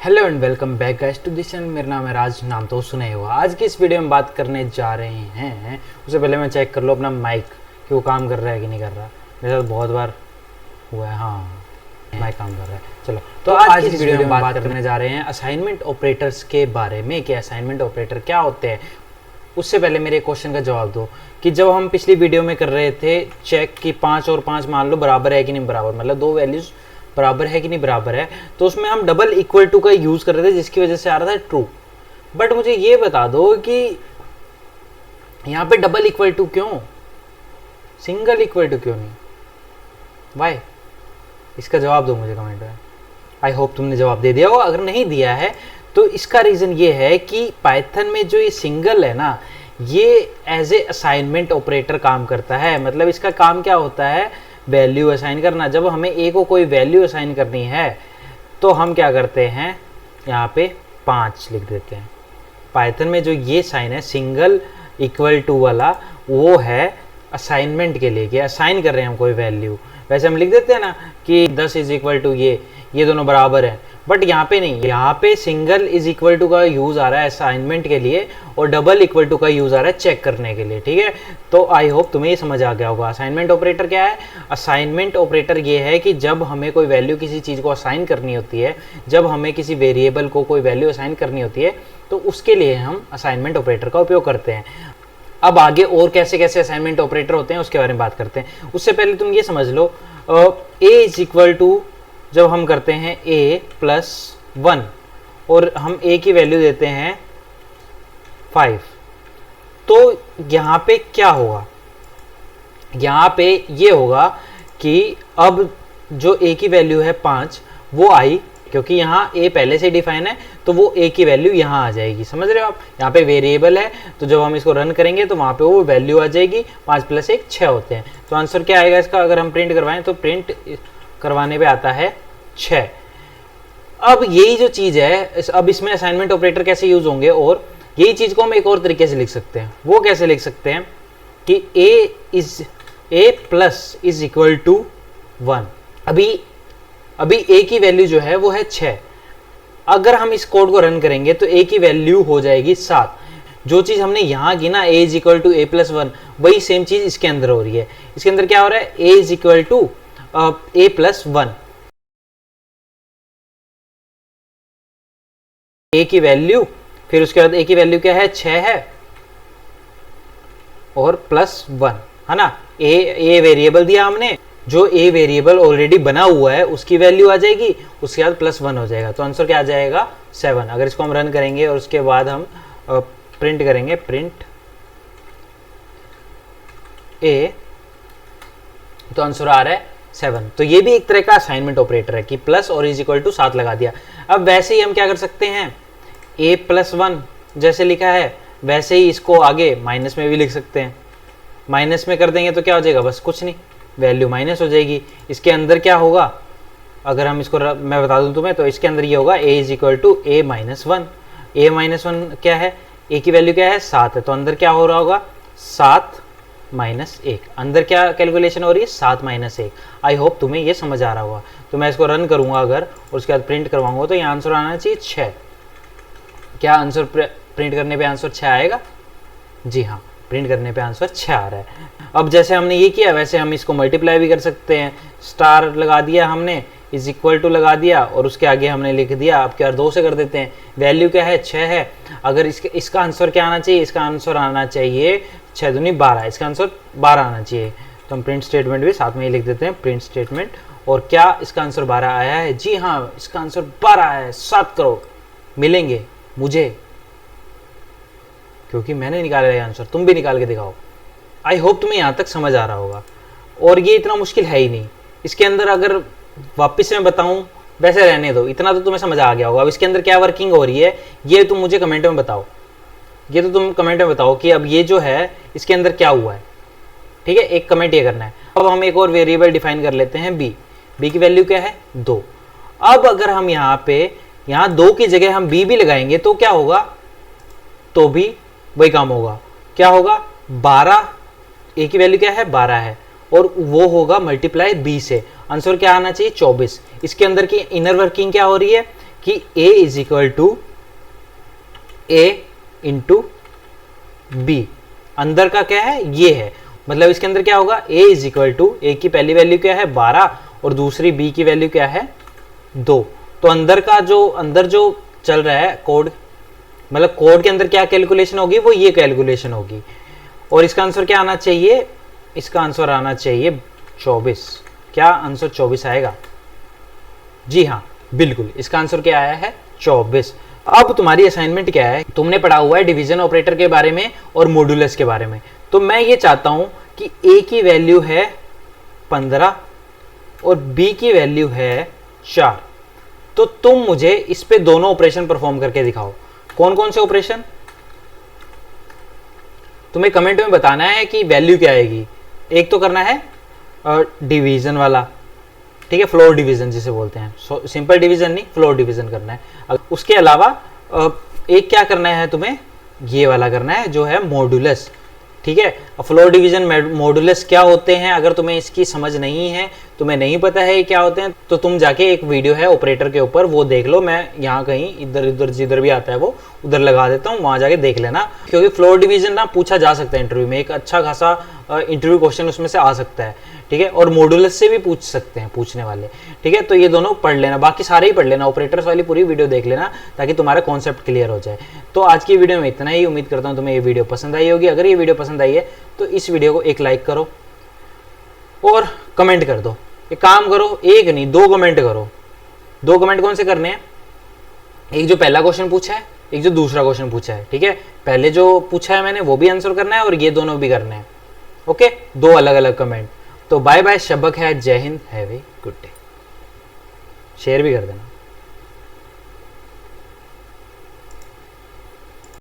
Hello and welcome back guys to this channel. मेरा नाम है राज, नाम तो सुना ही होगा। आज की इस वीडियो में बात करने जा रहे हैं, उससे पहले मैं चेक कर लो अपना माइक कि वो काम कर रहा है कि नहीं कर रहा। मेरे साथ बहुत बार हुआ है, हाँ माइक काम कर रहा है। चलो तो आज की इस वीडियो में बात करने जा रहे हैं असाइनमेंट ऑपरेटर्स के बारे में कि असाइनमेंट ऑपरेटर क्या होते हैं। उससे पहले मेरे क्वेश्चन का जवाब दो कि जब हम पिछली वीडियो में कर रहे थे चेक कि 5 और 5 मान लो बराबर है कि नहीं बराबर, मतलब दो वैल्यूज बराबर है कि नहीं बराबर है, तो उसमें हम डबल इक्वल टू का यूज कर रहे थे जिसकी वजह से आ रहा था ट्रू। बट मुझे ये बता दो कि यहाँ पे डबल इक्वल टू क्यों, सिंगल इक्वल टू क्यों नहीं, वाई? इसका जवाब दो मुझे कमेंट में। आई होप तुमने जवाब दे दिया होगा। अगर नहीं दिया है तो इसका रीजन ये है कि पाइथन में जो ये सिंगल है ना, ये एज ए असाइनमेंट ऑपरेटर काम करता है। मतलब इसका काम क्या होता है, वैल्यू असाइन करना। जब हमें ए को कोई वैल्यू असाइन करनी है तो हम क्या करते हैं, यहाँ पे 5 लिख देते हैं। पाइथन में जो ये साइन है सिंगल इक्वल टू वाला, वो है असाइनमेंट के लिए कि असाइन कर रहे हैं हम कोई वैल्यू। वैसे हम लिख देते हैं ना कि 10 इज इक्वल टू ये दोनों बराबर है, बट यहाँ पे नहीं। यहाँ पे सिंगल इज इक्वल टू का यूज आ रहा है असाइनमेंट के लिए और डबल इक्वल टू का यूज आ रहा है चेक करने के लिए। ठीक है, तो आई होप तुम्हें ये समझ आ गया होगा। असाइनमेंट ऑपरेटर क्या है? असाइनमेंट ऑपरेटर ये है कि जब हमें कोई वैल्यू किसी चीज़ को असाइन करनी होती है, जब हमें किसी वेरिएबल को कोई वैल्यू असाइन करनी होती है, तो उसके लिए हम असाइनमेंट ऑपरेटर का उपयोग करते हैं। अब आगे और कैसे कैसे असाइनमेंट ऑपरेटर होते हैं उसके बारे में बात करते हैं। उससे पहले तुम ये समझ लो, ए इज इक्वल टू जब हम करते हैं a प्लस 1 और हम a की वैल्यू देते हैं 5, तो यहाँ पे क्या होगा? यहाँ पे ये होगा कि अब जो a की वैल्यू है 5 वो आई, क्योंकि यहाँ a पहले से डिफाइन है तो वो a की वैल्यू यहाँ आ जाएगी। समझ रहे हो आप? यहाँ पे वेरिएबल है तो जब हम इसको रन करेंगे तो वहाँ पे वो वैल्यू आ जाएगी। 5 + 1 6 होते हैं। तो आंसर क्या आएगा इसका? अगर हम प्रिंट करवाएं तो प्रिंट करवाने पे आता है 6। अब यही जो चीज़ है, अब इसमें असाइनमेंट ऑपरेटर कैसे यूज होंगे, और यही चीज़ को हम एक और तरीके से लिख सकते हैं। वो कैसे लिख सकते हैं कि a plus is equal to 1। अभी a की वैल्यू जो है वो है 6। अगर हम इस कोड को रन करेंगे तो a की वैल्यू हो जाएगी 7। जो चीज़ हमने यहाँ की ना a is equal to a plus 1, वही सेम चीज़ इसके अंदर हो रही है। इसके अंदर क्या हो रहा है? a is equal to a plus 1। a की वैल्यू, फिर उसके बाद a की वैल्यू क्या है? 6 है और प्लस 1 है ना। a वेरिएबल दिया हमने, जो a वेरिएबल ऑलरेडी बना हुआ है उसकी वैल्यू आ जाएगी, उसके बाद प्लस 1 हो जाएगा। तो आंसर क्या आ जाएगा? 7। अगर इसको हम रन करेंगे और उसके बाद हम प्रिंट करेंगे प्रिंट a, तो आंसर आ रहा है 7। तो ये भी एक तरह का असाइनमेंट ऑपरेटर है कि प्लस और इज इक्वल टू 7 लगा दिया। अब वैसे ही हम क्या कर सकते हैं, a प्लस 1 जैसे लिखा है वैसे ही इसको आगे माइनस में भी लिख सकते हैं। माइनस में कर देंगे तो क्या हो जाएगा? बस कुछ नहीं, वैल्यू माइनस हो जाएगी। इसके अंदर क्या होगा, अगर हम इसको मैं बता दूं तुम्हें, तो इसके अंदर ये होगा a is equal to a minus 1। a minus 1 क्या है? a की वैल्यू क्या है? 7 है। तो अंदर क्या हो रहा होगा? 7 माइनस 1। अंदर क्या कैलकुलेशन हो रही है? 7 माइनस 1। आई होप तुम्हें ये समझ आ रहा होगा। तो मैं इसको रन करूंगा अगर, और उसके बाद प्रिंट करवाऊंगा, तो ये आंसर आना चाहिए 6। क्या आंसर प्रिंट करने पे आंसर 6 आएगा? जी हाँ, प्रिंट करने पे आंसर 6 आ रहा है। अब जैसे हमने ये किया वैसे हम इसको मल्टीप्लाई भी कर सकते हैं। स्टार लगा दिया हमने, इज इक्वल टू लगा दिया और उसके आगे हमने लिख दिया। अब क्या 2 से कर देते हैं। वैल्यू क्या है? 6 है। अगर इसका आंसर क्या आना चाहिए? इसका आंसर आना चाहिए 6 दूनी 12। इसका आंसर 12 आना चाहिए। तो हम प्रिंट स्टेटमेंट भी साथ में ही लिख देते हैं, प्रिंट स्टेटमेंट। और क्या इसका आंसर 12 आया है? जी हाँ, इसका आंसर 12 है। 7 करोड़ मिलेंगे मुझे, क्योंकि मैंने निकाला है आंसर। तुम भी निकाल के दिखाओ। आई होप तुम्हें यहाँ तक समझ आ रहा होगा। और ये इतना मुश्किल है ही नहीं। इसके अंदर अगर वापस से मैं बताऊं, वैसे रहने दो, इतना तो तुम्हें समझ आ गया होगा। अब इसके अंदर क्या वर्किंग हो रही है ये तुम मुझे कमेंट में बताओ। ये तो तुम कमेंट में बताओ कि अब ये जो है इसके अंदर क्या हुआ है। ठीक है, एक कमेंट ये करना है। अब हम एक और वेरिएबल डिफाइन कर लेते हैं b की वैल्यू क्या है? 2। अब अगर हम यहाँ 2 की जगह हम b भी लगाएंगे तो क्या होगा? तो भी वही काम होगा। क्या होगा? 12, a की वैल्यू क्या है? 12 है, और वो होगा मल्टीप्लाई b से। आंसर क्या आना चाहिए? 24। इसके अंदर की इनर वर्किंग क्या हो रही है कि a is equal to a into B. अंदर का क्या है, ये है, मतलब इसके अंदर क्या होगा, a इज इक्वल टू, ए की पहली वैल्यू क्या है 12 और दूसरी b की वैल्यू क्या है 2। तो अंदर जो चल रहा है कोड, मतलब कोड के अंदर क्या कैलकुलेशन होगी, वो ये कैलकुलेशन होगी। और इसका आंसर क्या आना चाहिए, इसका आंसर आना चाहिए 24। क्या आंसर 24 आएगा? जी हाँ, बिल्कुल, इसका आंसर क्या आया है 24। अब तुम्हारी असाइनमेंट क्या है, तुमने पढ़ा हुआ है डिवीजन ऑपरेटर के बारे में और मॉड्यूलस के बारे में। तो मैं ये चाहता हूं कि a की वैल्यू है 15 और b की वैल्यू है 4। तो तुम मुझे इस पे दोनों ऑपरेशन परफॉर्म करके दिखाओ। कौन कौन से ऑपरेशन? तुम्हें कमेंट में बताना है कि वैल्यू क्या आएगी। एक तो करना है डिवीजन वाला, ठीक है, फ्लोर डिवीजन जिसे बोलते हैं, सिंपल डिवीजन नहीं, फ्लोर डिवीजन करना है। उसके अलावा एक क्या करना है तुम्हें, ये वाला करना है जो है मॉड्यूलस, ठीक है। फ्लोर डिवीजन मॉड्यूलस क्या होते हैं, अगर तुम्हें इसकी समझ नहीं है, तुम्हें नहीं पता है क्या होते हैं, तो तुम जाके एक वीडियो है ऑपरेटर के ऊपर, वो देख लो। मैं यहाँ कहीं इधर उधर जिधर भी आता है वो उधर लगा देता हूँ, वहां जाके देख लेना। क्योंकि फ्लोर डिवीजन ना पूछा जा सकता है इंटरव्यू में, एक अच्छा खासा इंटरव्यू क्वेश्चन उसमें से आ सकता है, ठीक है। और मॉड्यूलस से भी पूछ सकते हैं पूछने वाले, ठीक है। तो ये दोनों पढ़ लेना, बाकी सारे ही पढ़ लेना, ऑपरेटर्स वाली पूरी वीडियो देख लेना ताकि तुम्हारा कॉन्सेप्ट क्लियर हो जाए। तो आज की वीडियो में इतना ही, उम्मीद करता हूँ तुम्हें ये वीडियो पसंद आई होगी। अगर ये वीडियो पसंद आई है तो इस वीडियो को एक लाइक करो और कमेंट कर दो। एक काम करो, एक नहीं 2 कमेंट करो। 2 कमेंट कौन से करने हैं, एक जो पहला क्वेश्चन पूछा है, एक जो दूसरा क्वेश्चन पूछा है, ठीक है। पहले जो पूछा है मैंने वो भी आंसर करना है और ये दोनों भी करने हैं, ओके। 2 अलग अलग कमेंट। तो बाय बाय, शब्बक है, जय Hind, have a good day. Share भी कर देना।